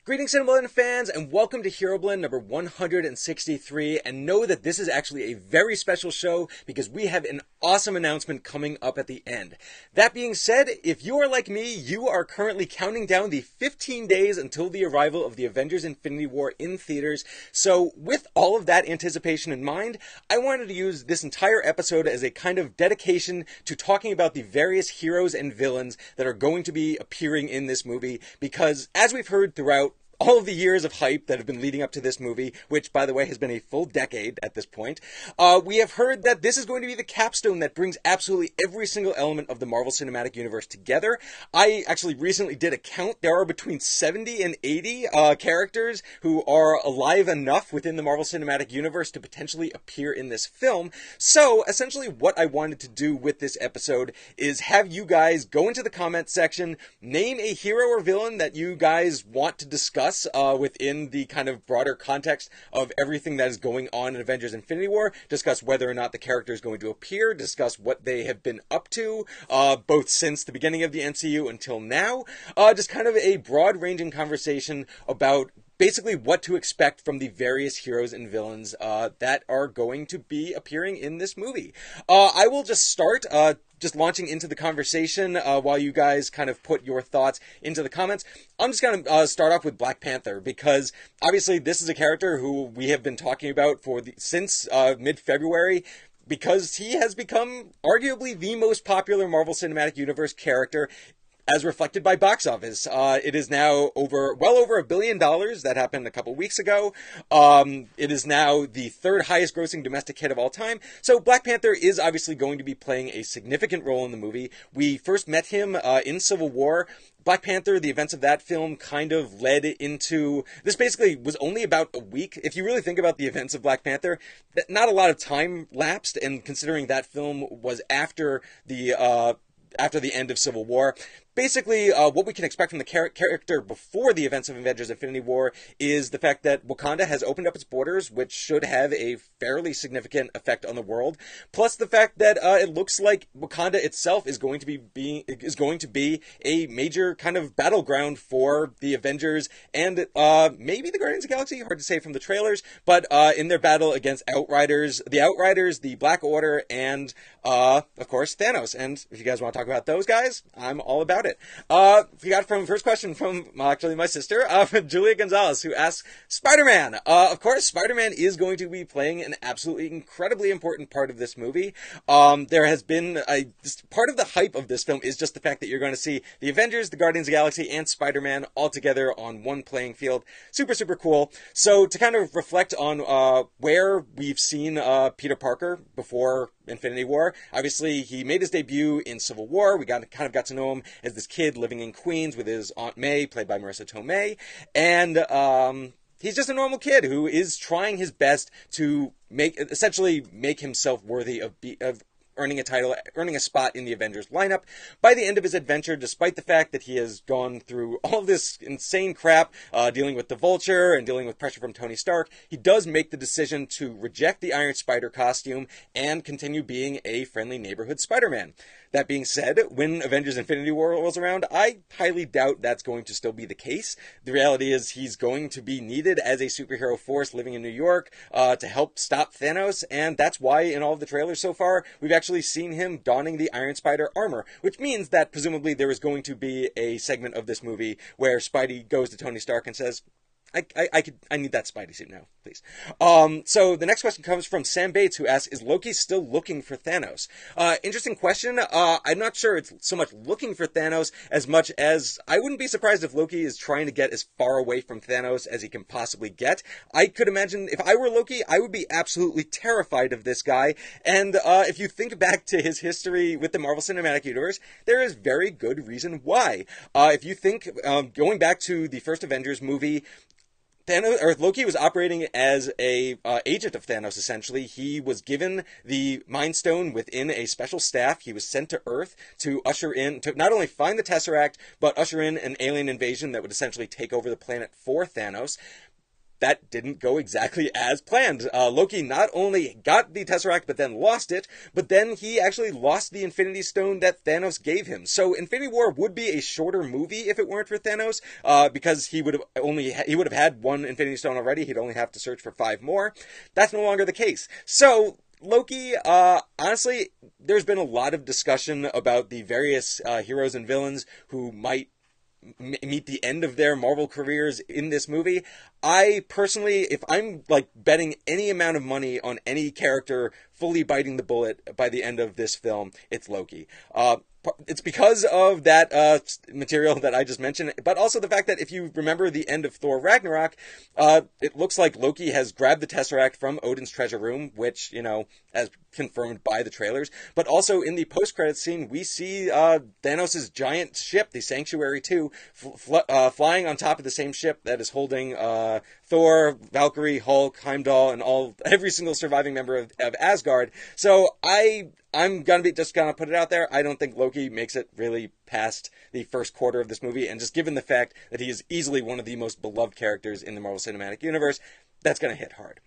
Greetings, CinemaBlend fans, and welcome to HeroBlend number 163. And know that this is actually a very special show because we have an awesome announcement coming up at the end. That being said, if you are like me, you are currently counting down the 15 days until the arrival of the Avengers Infinity War in theaters. So with all of that anticipation in mind, I wanted to use this entire episode as a kind of dedication to talking about the various heroes and villains that are going to be appearing in this movie, because as we've heard throughout all of the years of hype that have been leading up to this movie, which, by the way, has been a full decade at this point, we have heard that this is going to be the capstone that brings absolutely every single element of the Marvel Cinematic Universe together. I actually recently did a count. There are between 70 and 80 characters who are alive enough within the Marvel Cinematic Universe to potentially appear in this film. So, essentially, what I wanted to do with this episode is have you guys go into the comment section, name a hero or villain that you guys want to discuss within the kind of broader context of everything that is going on in Avengers Infinity War, discuss whether or not the character is going to appear, discuss what they have been up to, both since the beginning of the MCU until now, just kind of a broad-ranging conversation about basically what to expect from the various heroes and villains that are going to be appearing in this movie. I will just start just launching into the conversation while you guys kind of put your thoughts into the comments. I'm just going to start off with Black Panther, because obviously this is a character who we have been talking about since mid-February, because he has become arguably the most popular Marvel Cinematic Universe character as reflected by box office. It is now well over $1 billion. That happened a couple weeks ago. It is now the third highest grossing domestic hit of all time. So Black Panther is obviously going to be playing a significant role in the movie. We first met him in Civil War. Black Panther, the events of that film kind of led into... This basically was only about a week. If you really think about the events of Black Panther, not a lot of time lapsed, and considering that film was after the end of Civil War. Basically, what we can expect from the character before the events of Avengers Infinity War is the fact that Wakanda has opened up its borders, which should have a fairly significant effect on the world. Plus the fact that it looks like Wakanda itself is going to be a major kind of battleground for the Avengers and maybe the Guardians of the Galaxy. Hard to say from the trailers, but in their battle against the Outriders, the Black Order, and of course Thanos. And if you guys want to talk about those guys, I'm all about it. We got first question from actually my sister, Julia Gonzalez, who asks, Spider-Man. Of course, Spider-Man is going to be playing an absolutely incredibly important part of this movie. There has been part of the hype of this film is just the fact that you're going to see the Avengers, the Guardians of the Galaxy, and Spider-Man all together on one playing field. Super, super cool. So to kind of reflect on where we've seen Peter Parker before Infinity War. Obviously, he made his debut in Civil War. We kind of got to know him as this kid living in Queens with his Aunt May, played by Marissa Tomei, and he's just a normal kid who is trying his best to essentially make himself worthy of earning a spot in the Avengers lineup. By the end of his adventure, despite the fact that he has gone through all this insane crap, dealing with the Vulture and dealing with pressure from Tony Stark, he does make the decision to reject the Iron Spider costume and continue being a friendly neighborhood Spider-Man. That being said, when Avengers Infinity War rolls around, I highly doubt that's going to still be the case. The reality is he's going to be needed as a superhero force living in New York to help stop Thanos, and that's why in all of the trailers so far, we've actually seen him donning the Iron Spider armor, which means that presumably there is going to be a segment of this movie where Spidey goes to Tony Stark and says, I need that Spidey suit now, please. So the next question comes from Sam Bates, who asks, is Loki still looking for Thanos? Interesting question. I'm not sure it's so much looking for Thanos as much as I wouldn't be surprised if Loki is trying to get as far away from Thanos as he can possibly get. I could imagine if I were Loki, I would be absolutely terrified of this guy. And if you think back to his history with the Marvel Cinematic Universe, there is very good reason why. If you think, going back to the first Avengers movie, Loki was operating as a agent of Thanos, essentially. He was given the Mind Stone within a special staff. He was sent to Earth to not only find the Tesseract, but usher in an alien invasion that would essentially take over the planet for Thanos. that didn't go exactly as planned. Loki not only got the Tesseract, but then lost it, but then he actually lost the Infinity Stone that Thanos gave him. So Infinity War would be a shorter movie if it weren't for Thanos, because he would have had one Infinity Stone already. He'd only have to search for 5 more. That's no longer the case. So Loki, honestly, there's been a lot of discussion about the various heroes and villains who might meet the end of their Marvel careers in this movie. I personally, if I'm like betting any amount of money on any character fully biting the bullet by the end of this film, it's Loki. It's because of that material that I just mentioned, but also the fact that if you remember the end of Thor Ragnarok, it looks like Loki has grabbed the Tesseract from Odin's treasure room, which, as confirmed by the trailers, but also in the post-credits scene, we see Thanos' giant ship, the Sanctuary 2, flying on top of the same ship that is holding Thor, Valkyrie, Hulk, Heimdall, and every single surviving member of Asgard. So I'm just gonna put it out there. I don't think Loki makes it really past the first quarter of this movie, and just given the fact that he is easily one of the most beloved characters in the Marvel Cinematic Universe, that's gonna hit hard.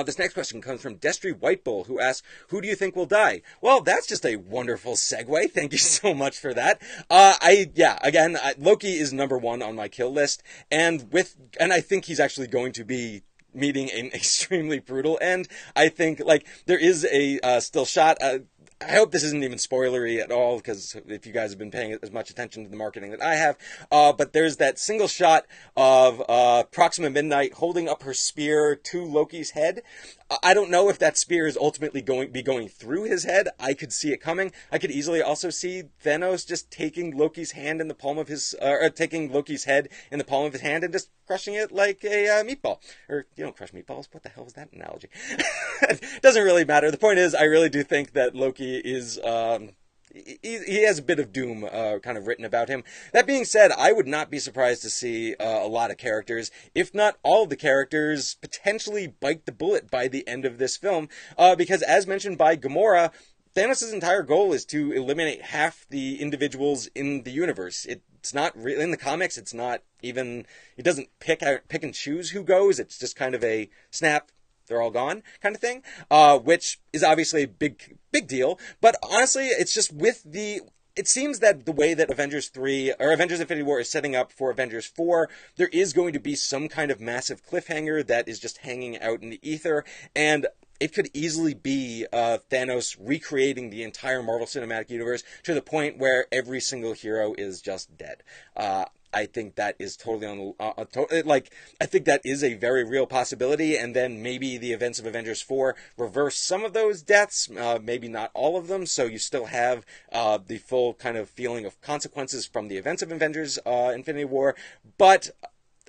This next question comes from Destry Whitebull, who asks, who do you think will die? Well, that's just a wonderful segue. Thank you so much for that. Loki is number 1 on my kill list, and I think he's actually going to be meeting an extremely brutal end. I think, there is a still shot. I hope this isn't even spoilery at all, because if you guys have been paying as much attention to the marketing that I have, but there's that single shot of Proxima Midnight holding up her spear to Loki's head. I don't know if that spear is ultimately going through his head. I could see it coming. I could easily also see Thanos just taking Loki's hand in the palm of his, taking Loki's head in the palm of his hand and just crushing it like a meatball. Or, you don't crush meatballs. What the hell is that analogy? It doesn't really matter. The point is, I really do think that Loki is, he has a bit of doom kind of written about him. That being said, I would not be surprised to see a lot of characters, if not all of the characters, potentially bite the bullet by the end of this film, because as mentioned by Gamora, Thanos' entire goal is to eliminate half the individuals in the universe. It's not really, in the comics, it's not even, it doesn't pick and choose who goes. It's just kind of a snap, they're all gone kind of thing, which is obviously a big deal. But honestly, it's just it seems that the way that Avengers Infinity War is setting up for Avengers 4, there is going to be some kind of massive cliffhanger that is just hanging out in the ether, and it could easily be Thanos recreating the entire Marvel Cinematic Universe to the point where every single hero is just dead. I think that is totally I think that is a very real possibility, and then maybe the events of Avengers 4 reverse some of those deaths, maybe not all of them, so you still have the full kind of feeling of consequences from the events of Avengers Infinity War, but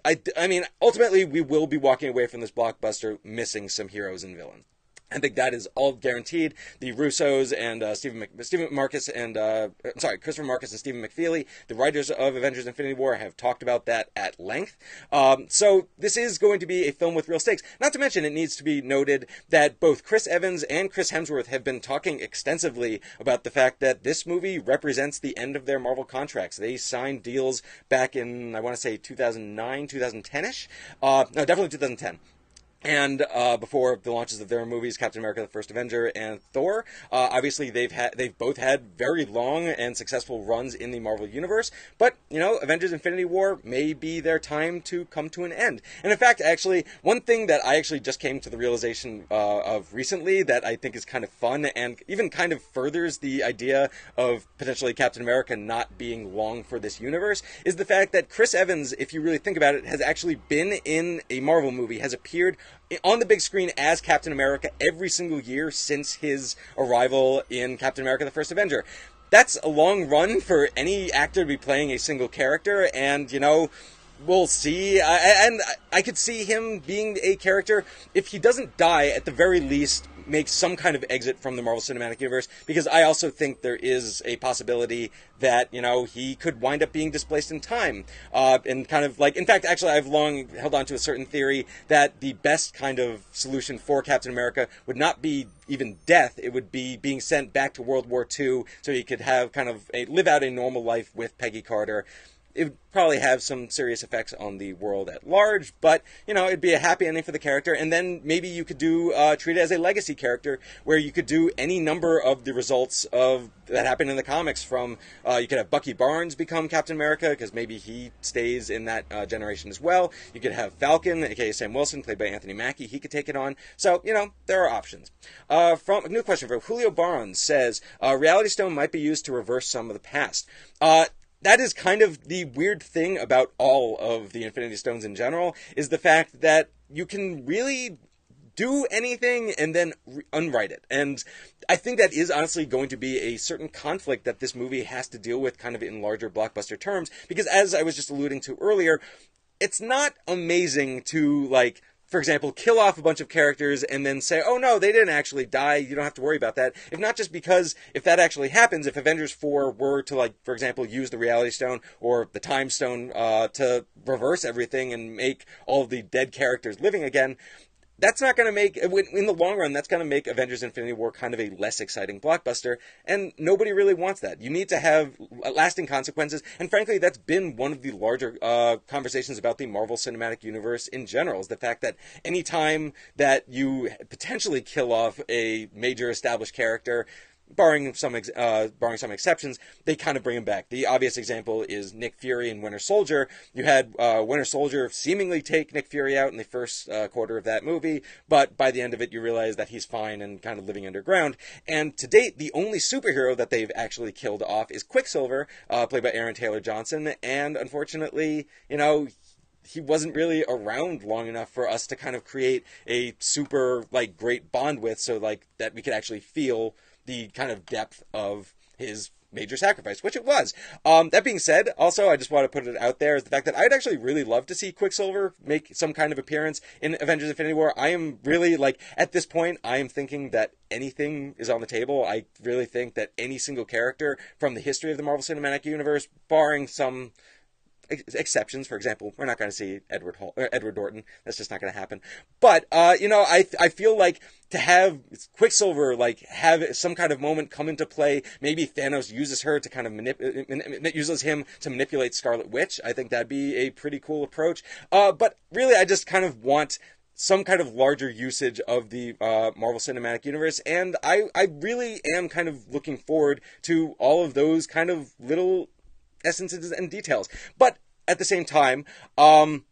I mean, ultimately, we will be walking away from this blockbuster missing some heroes and villains. I think that is all guaranteed. The Russos and Christopher Marcus and Stephen McFeely, the writers of Avengers Infinity War, have talked about that at length. So this is going to be a film with real stakes. Not to mention, it needs to be noted that both Chris Evans and Chris Hemsworth have been talking extensively about the fact that this movie represents the end of their Marvel contracts. They signed deals back in, I want to say, 2009, 2010-ish. No, definitely 2010. And before the launches of their movies, Captain America: The First Avenger and Thor, obviously they've both had very long and successful runs in the Marvel Universe. But Avengers: Infinity War may be their time to come to an end. And in fact, actually, one thing that I actually just came to the realization of recently that I think is kind of fun and even kind of furthers the idea of potentially Captain America not being long for this universe is the fact that Chris Evans, if you really think about it, has actually been in a Marvel movie, has appeared on the big screen as Captain America every single year since his arrival in Captain America: The First Avenger. That's a long run for any actor to be playing a single character, and we'll see. I could see him being a character, if he doesn't die, at the very least make some kind of exit from the Marvel Cinematic Universe, because I also think there is a possibility that, he could wind up being displaced in time. And kind of in fact, actually, I've long held on to a certain theory that the best kind of solution for Captain America would not be even death. It would be being sent back to World War II so he could have live out a normal life with Peggy Carter. it would probably have some serious effects on the world at large, but, it'd be a happy ending for the character, and then maybe you could treat it as a legacy character, where you could do any number of the results of that happened in the comics from, you could have Bucky Barnes become Captain America, because maybe he stays in that generation as well. You could have Falcon, aka Sam Wilson, played by Anthony Mackie, he could take it on. So, there are options. From a new question from Julio Barnes says, Reality Stone might be used to reverse some of the past. That is kind of the weird thing about all of the Infinity Stones in general, is the fact that you can really do anything and then unwrite it. And I think that is honestly going to be a certain conflict that this movie has to deal with kind of in larger blockbuster terms, because as I was just alluding to earlier, it's not amazing to, for example, kill off a bunch of characters and then say, oh no, they didn't actually die, you don't have to worry about that. If not just because, if that actually happens, if Avengers 4 were to, for example, use the Reality Stone or the Time Stone to reverse everything and make all of the dead characters living again, that's not going to make, in the long run, that's going to make Avengers Infinity War kind of a less exciting blockbuster, and nobody really wants that. You need to have lasting consequences, and frankly, that's been one of the larger conversations about the Marvel Cinematic Universe in general, is the fact that any time that you potentially kill off a major established character, barring some exceptions, they kind of bring him back. The obvious example is Nick Fury in Winter Soldier. You had Winter Soldier seemingly take Nick Fury out in the first quarter of that movie, but by the end of it, you realize that he's fine and kind of living underground. And to date, the only superhero that they've actually killed off is Quicksilver, played by Aaron Taylor Johnson. And unfortunately, he wasn't really around long enough for us to kind of create a super great bond with, so that we could actually feel the kind of depth of his major sacrifice, which it was. That being said, also, I just want to put it out there, is the fact that I'd actually really love to see Quicksilver make some kind of appearance in Avengers Infinity War. I am really, at this point, I am thinking that anything is on the table. I really think that any single character from the history of the Marvel Cinematic Universe, barring some exceptions, for example, we're not going to see Edward Norton. That's just not going to happen. But I feel like to have Quicksilver have some kind of moment come into play. Maybe Thanos uses her to kind of uses him to manipulate Scarlet Witch. I think that'd be a pretty cool approach. But really, I just kind of want some kind of larger usage of the Marvel Cinematic Universe, and I really am kind of looking forward to all of those kind of little essences and details. But at the same time, to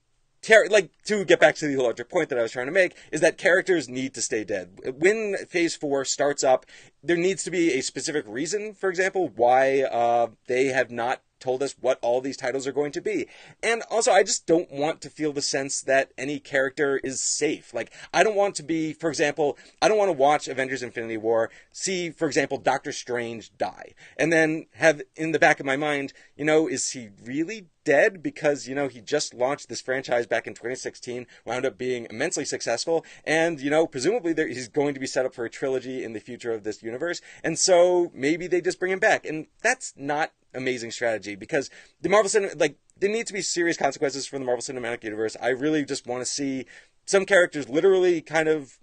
get back to the larger point that I was trying to make, is that characters need to stay dead. When Phase 4 starts up, there needs to be a specific reason, for example, why they have not told us what all these titles are going to be. And also, I just don't want to feel the sense that any character is safe. I don't want to be, for example, I don't want to watch Avengers Infinity War, see, for example, Doctor Strange die, and then have in the back of my mind, is he really dead? Because, he just launched this franchise back in 2016, wound up being immensely successful, and, presumably he's going to be set up for a trilogy in the future of this universe, and so maybe they just bring him back, and that's not amazing strategy, because the Marvel there need to be serious consequences for the Marvel Cinematic Universe. I really just want to see some characters literally kind of,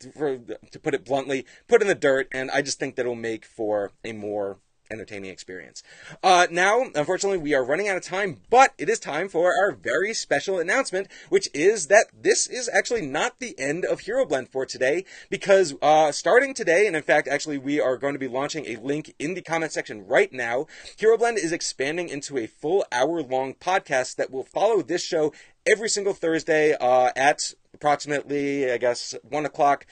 to put it bluntly, put in the dirt, and I just think that it'll make for a more entertaining experience. Now, unfortunately, we are running out of time, but it is time for our very special announcement, which is that this is actually not the end of HeroBlend for today, because starting today, and in fact, actually, we are going to be launching a link in the comment section right now, HeroBlend is expanding into a full hour-long podcast that will follow this show every single Thursday at approximately, I guess, 1 o'clock,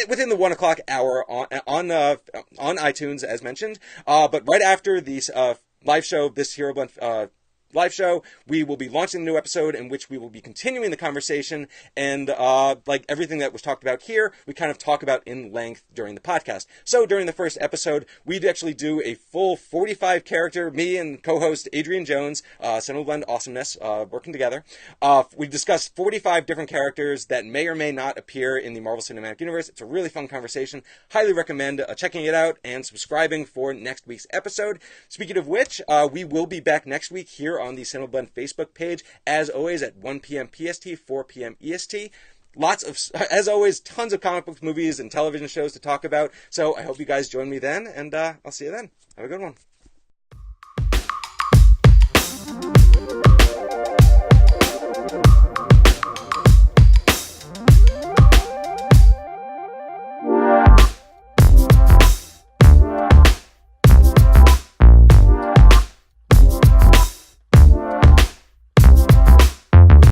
within the 1 o'clock hour on iTunes, as mentioned. But right after this live show, this HeroBlend live show, we will be launching a new episode in which we will be continuing the conversation, and everything that was talked about here, we kind of talk about in length during the podcast. So during the first episode, we'd actually do a full 45 character, me and co-host Adrian Jones, CinemaBlend awesomeness, working together. We discussed 45 different characters that may or may not appear in the Marvel Cinematic Universe. It's a really fun conversation. Highly recommend checking it out and subscribing for next week's episode. Speaking of which, we will be back next week here on the CinemaBlend Facebook page, as always, at 1 p.m. PST, 4 p.m. EST. Lots of, as always, tons of comic books, movies, and television shows to talk about. So I hope you guys join me then, and I'll see you then. Have a good one.